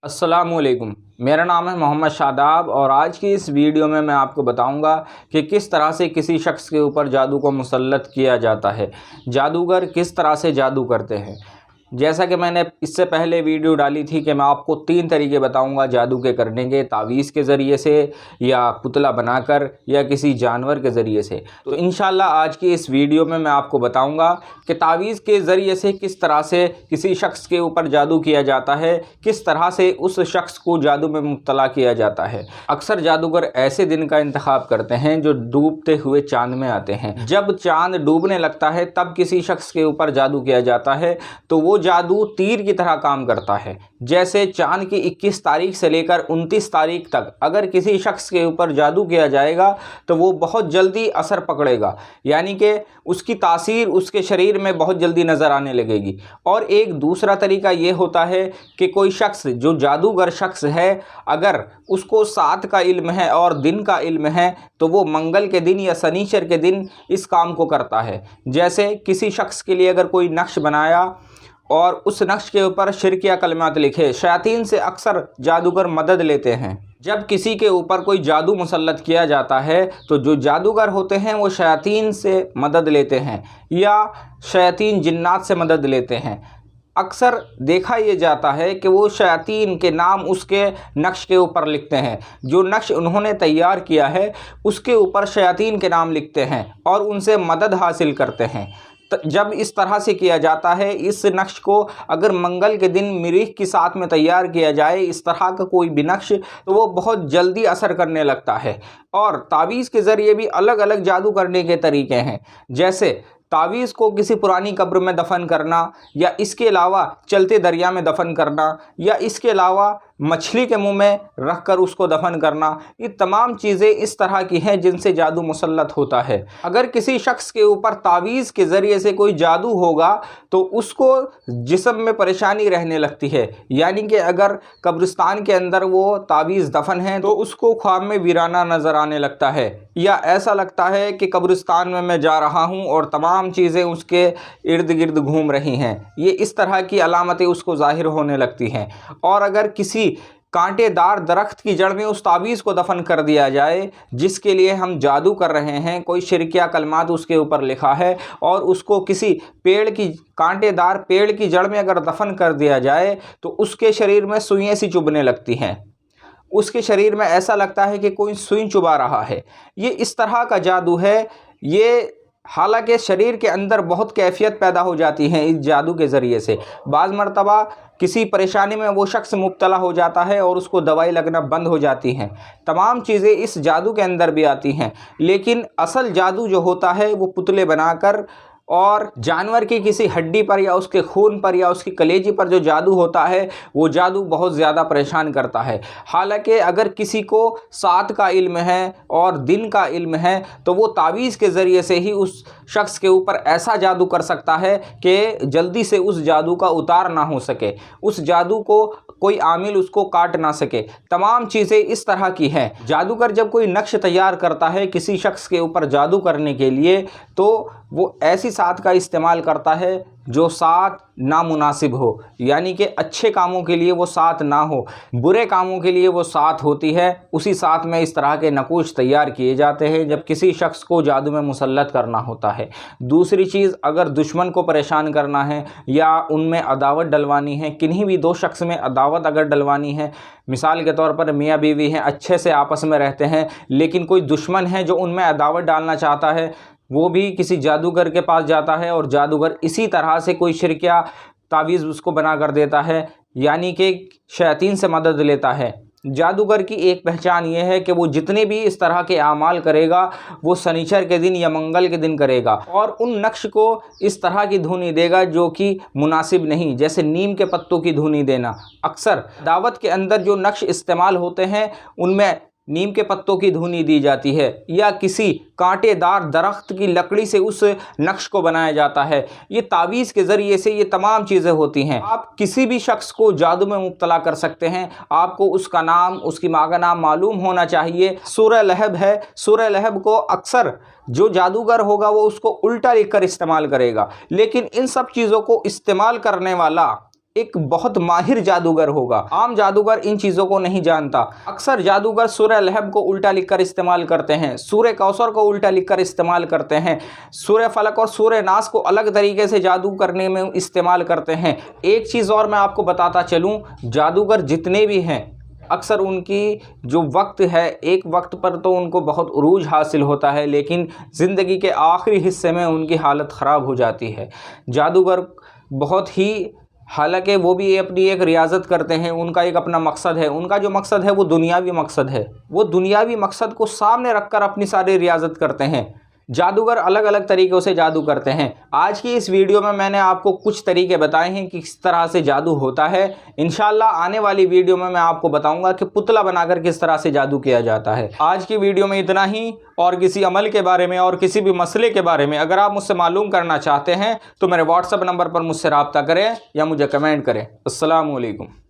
अस्सलामुअलैकुम। मेरा नाम है मोहम्मद शादाब और आज की इस वीडियो में मैं आपको बताऊंगा कि किस तरह से किसी शख्स के ऊपर जादू को मुसल्लत किया जाता है। जादूगर किस तरह से जादू करते हैं। जैसा कि मैंने इससे पहले वीडियो डाली थी कि मैं आपको 3 तरीके बताऊंगा जादू के करने के, तावीज़ के ज़रिए से या पुतला बनाकर या किसी जानवर के ज़रिए से। तो इंशाल्लाह आज की इस वीडियो में मैं आपको बताऊंगा कि तावीज़ के ज़रिए से किस तरह से किसी शख्स के ऊपर जादू किया जाता है, किस तरह से उस शख्स को जादू में मुब्तला किया जाता है। अक्सर जादूगर ऐसे दिन का इंतखाब करते हैं जो डूबते हुए चांद में आते हैं। जब चांद डूबने लगता है तब किसी शख्स के ऊपर जादू किया जाता है, तो वो जादू तीर की तरह काम करता है। जैसे चांद की 21 तारीख से लेकर 29 तारीख तक अगर किसी शख्स के ऊपर जादू किया जाएगा तो वो बहुत जल्दी असर पकड़ेगा, यानी कि उसकी तासीर उसके शरीर में बहुत जल्दी नज़र आने लगेगी। और एक दूसरा तरीका ये होता है कि कोई शख्स जो जादूगर शख्स है, अगर उसको सात का इल्म है और दिन का इल्म है तो वो मंगल के दिन या शनिचर के दिन इस काम को करता है। जैसे किसी शख्स के लिए अगर कोई नक्श बनाया और उस नक्श के ऊपर शिर्क या कलमात लिखे, शयातीन से अक्सर जादूगर मदद लेते हैं। जब किसी के ऊपर कोई जादू मुसल्लत किया जाता है तो जो जादूगर होते हैं वो शयातीन से मदद लेते हैं या शयातीन जिन्नात से मदद लेते हैं। अक्सर देखा ये जाता है कि वो शयातीन के नाम उसके नक्श के ऊपर लिखते हैं। जो नक्श उन्होंने तैयार किया है उसके ऊपर शयातीन के नाम लिखते हैं और उनसे मदद हासिल करते हैं। जब इस तरह से किया जाता है, इस नक्श को अगर मंगल के दिन मरीख के साथ में तैयार किया जाए, इस तरह का कोई भी नक्श, तो वो बहुत जल्दी असर करने लगता है। और तावीज़ के ज़रिए भी अलग अलग जादू करने के तरीके हैं। जैसे तावीज़ को किसी पुरानी कब्र में दफन करना, या इसके अलावा चलते दरिया में दफन करना, या इसके अलावा मछली के मुंह में रखकर उसको दफन करना, ये तमाम चीज़ें इस तरह की हैं जिनसे जादू मुसल्लत होता है। अगर किसी शख्स के ऊपर तावीज़ के ज़रिए से कोई जादू होगा तो उसको जिस्म में परेशानी रहने लगती है, यानी कि अगर कब्रिस्तान के अंदर वो तावीज़ दफन है तो उसको ख्वाब में वीराना नज़र आने लगता है, या ऐसा लगता है कि कब्रिस्तान में मैं जा रहा हूँ और तमाम चीज़ें उसके इर्द गिर्द घूम रही हैं। ये इस तरह की अलामतें उसको ज़ाहिर होने लगती हैं। और अगर किसी कांटेदार दरख्त की जड़ में उस तावीज़ को दफन कर दिया जाए जिसके लिए हम जादू कर रहे हैं, कोई शिर्क या कलमात उसके ऊपर लिखा है, और उसको किसी पेड़ की कांटेदार पेड़ की जड़ में अगर दफन कर दिया जाए तो उसके शरीर में सुइयां सी चुभने लगती हैं। उसके शरीर में ऐसा लगता है कि कोई सुई चुभा रहा है। ये इस तरह का जादू है। ये हालांकि शरीर के अंदर बहुत कैफियत पैदा हो जाती है इस जादू के ज़रिए से। बाज़ मरतबा किसी परेशानी में वो शख्स मुब्तला हो जाता है और उसको दवाई लगना बंद हो जाती हैं। तमाम चीज़ें इस जादू के अंदर भी आती हैं। लेकिन असल जादू जो होता है वो पुतले बनाकर और जानवर की किसी हड्डी पर या उसके खून पर या उसकी कलेजी पर जो जादू होता है वो जादू बहुत ज़्यादा परेशान करता है। हालांकि अगर किसी को सात का इल्म है और दिन का इल्म है तो वो तावीज़ के ज़रिए से ही उस शख्स के ऊपर ऐसा जादू कर सकता है कि जल्दी से उस जादू का उतार ना हो सके, उस जादू को कोई आमिल उसको काट ना सके। तमाम चीज़ें इस तरह की हैं। जादूगर जब कोई नक्श तैयार करता है किसी शख्स के ऊपर जादू करने के लिए तो वो ऐसी सात का इस्तेमाल करता है जो सात नामुनासिब हो, यानी कि अच्छे कामों के लिए वो सात ना हो, बुरे कामों के लिए वो सात होती है। उसी सात में इस तरह के नकूश तैयार किए जाते हैं जब किसी शख्स को जादू में मुसल्लत करना होता है। दूसरी चीज़, अगर दुश्मन को परेशान करना है या उनमें अदावत डलवानी है, किन्हीं भी दो शख्स में अदावत अगर डलवानी है, मिसाल के तौर पर मियाँ बीवी हैं, अच्छे से आपस में रहते हैं, लेकिन कोई दुश्मन है जो उनमें अदावत डालना चाहता है, वो भी किसी जादूगर के पास जाता है और जादूगर इसी तरह से कोई शिर्क या तावीज़ उसको बना कर देता है, यानी कि शयातीन से मदद लेता है। जादूगर की एक पहचान ये है कि वो जितने भी इस तरह के आमाल करेगा वो शनिचर के दिन या मंगल के दिन करेगा, और उन नक्श को इस तरह की धुनी देगा जो कि मुनासिब नहीं, जैसे नीम के पत्तों की धुनी देना। अक्सर दावत के अंदर जो नक्श इस्तेमाल होते हैं उनमें नीम के पत्तों की धुनी दी जाती है, या किसी कांटेदार दरख्त की लकड़ी से उस नक्श को बनाया जाता है। ये तावीज़ के ज़रिए से ये तमाम चीज़ें होती हैं। आप किसी भी शख्स को जादू में मुब्तला कर सकते हैं। आपको उसका नाम, उसकी माँ का नाम मालूम होना चाहिए। सूरह लहब है, सूरह लहब को अक्सर जो जादूगर होगा वो उसको उल्टा लिख कर इस्तेमाल करेगा, लेकिन इन सब चीज़ों को इस्तेमाल करने वाला एक बहुत माहिर जादूगर होगा। आम जादूगर इन चीज़ों को नहीं जानता। अक्सर जादूगर सूरह लहब को उल्टा लिखकर इस्तेमाल करते हैं, सूरह कौसर को उल्टा लिखकर इस्तेमाल करते हैं, सूरह फलक और सूरह नास को अलग तरीके से जादू करने में इस्तेमाल करते हैं। एक चीज़ और मैं आपको बताता चलूँ, जादूगर जितने भी हैं अक्सर उनकी जो वक्त है, एक वक्त पर तो उनको बहुत उरूज हासिल होता है, लेकिन ज़िंदगी के आखिरी हिस्से में उनकी हालत ख़राब हो जाती है। जादूगर बहुत ही, हालांकि वो भी अपनी एक रियाज़त करते हैं, उनका एक अपना मकसद है, उनका जो मकसद है वो दुनियावी मकसद है, वो दुनियावी मकसद को सामने रखकर अपनी सारी रियाज़त करते हैं। जादूगर अलग अलग तरीक़ों से जादू करते हैं। आज की इस वीडियो में मैंने आपको कुछ तरीके बताए हैं कि किस तरह से जादू होता है। इंशाल्लाह आने वाली वीडियो में मैं आपको बताऊंगा कि पुतला बनाकर किस तरह से जादू किया जाता है। आज की वीडियो में इतना ही, और किसी अमल के बारे में और किसी भी मसले के बारे में अगर आप मुझसे मालूम करना चाहते हैं तो मेरे व्हाट्सएप नंबर पर मुझसे रब्ता करें या मुझे कमेंट करें। अस्सलामु अलैकुम।